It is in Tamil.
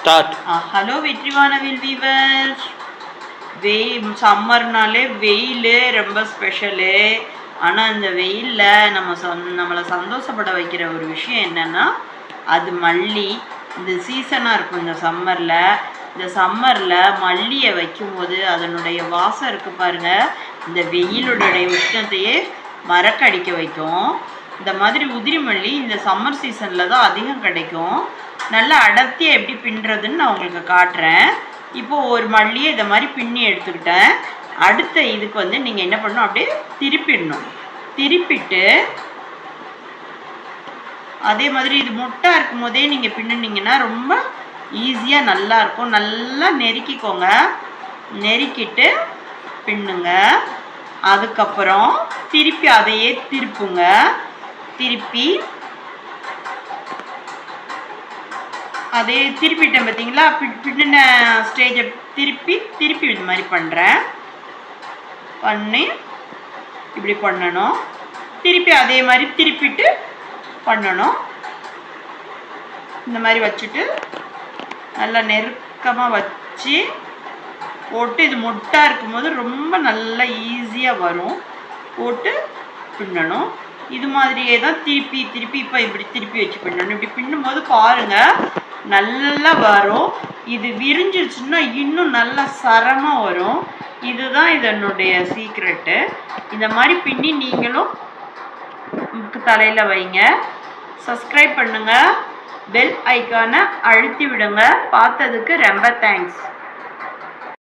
ஸ்டார்ட். ஹலோ வெற்றிவானவில் வீவர்ஸ். சம்மர்னாலே வெயில் ரொம்ப ஸ்பெஷலு. ஆனால் இந்த வெயிலில் நம்மளை சந்தோஷப்பட வைக்கிற ஒரு விஷயம் என்னென்னா அது மல்லி. இந்த சீசனாக இருக்கும் இந்த சம்மரில் மல்லியை வைக்கும்போது அதனுடைய வாசம் இருக்குது பாருங்கள், இந்த வெயிலுடைய உஷ்ணத்தையே மறக்கடிக்க வைக்கும். இந்த மாதிரி உதிரி மல்லி இந்த சம்மர் சீசனில் தான் அதிகம் கிடைக்கும். நல்லா அடர்த்தியாக எப்படி பின்னுறதுன்னு நான் உங்களுக்கு காட்டுறேன். இப்போது ஒரு மல்லியை இதை மாதிரி பின்னி எடுத்துக்கிட்டேன். அடுத்த இதுக்கு நீங்கள் என்ன பண்ணணும், அப்படியே திருப்பிடணும். திருப்பிட்டு அதே மாதிரி இது முட்டாக இருக்கும் போதே நீங்கள் பின்னுனீங்கன்னா ரொம்ப ஈஸியாக நல்லாயிருக்கும். நல்லா நெருக்கிக்கோங்க. நெருக்கிட்டு பின்னுங்க. அதுக்கப்புறம் திருப்பி அதையே திருப்புங்க. திருப்பி அதே திருப்பிட்டேன் பார்த்தீங்களா, பின்னின ஸ்டேஜை திருப்பி இது மாதிரி பண்ணுறேன். பண்ணி இப்படி பண்ணணும். திருப்பி அதே மாதிரி திருப்பிட்டு பண்ணணும். இந்த மாதிரி வச்சுட்டு நல்லா நெருக்கமாக வச்சு போட்டு இது மொட்டாக இருக்கும்போது ரொம்ப நல்லா ஈஸியாக வரும். போட்டு பின்னணும். இது மாதிரியே தான் திருப்பி இப்போ இப்படி திருப்பி வச்சு பின்னணும். இப்படி பின்னும்போது பாருங்கள் நல்லா வரும். இது விரிஞ்சிருச்சுன்னா இன்னும் நல்லா சரமாக வரும். இதுதான் இதனுடைய சீக்ரெட்டு. இந்த மாதிரி பின்னி நீங்களும் தலையில் வைங்க. சப்ஸ்கிரைப் பண்ணுங்கள். பெல் ஐக்கானை அழுத்தி விடுங்க. பார்த்ததுக்கு ரொம்ப தேங்க்ஸ்.